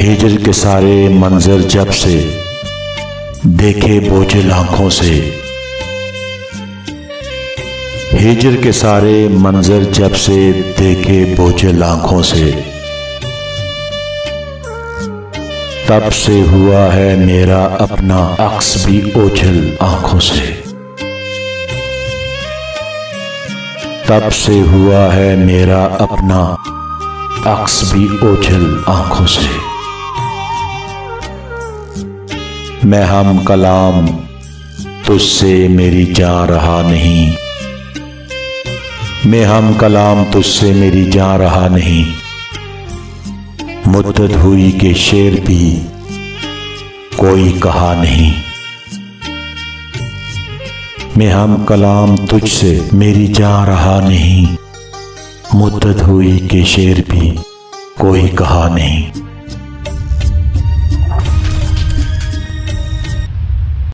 हिजर के सारे मंजर जब से देखे बोझिल आंखों से, हिजर के सारे मंजर जब से देखे बोझिल आंखों से, तब से हुआ है मेरा अपना अक्स भी ओझल आंखों से। तब से हुआ है मेरा अपना अक्स भी ओझल आंखों से। मैं हम कलाम तुझसे मेरी जा रहा नहीं, मैं हम कलाम तुझसे मेरी जा रहा नहीं। मुद्दत हुई कि शेर भी कोई कहा नहीं, मैं हम कलाम तुझसे मेरी जा रहा नहीं। मुद्दत हुई कि शेर भी कोई कहा नहीं।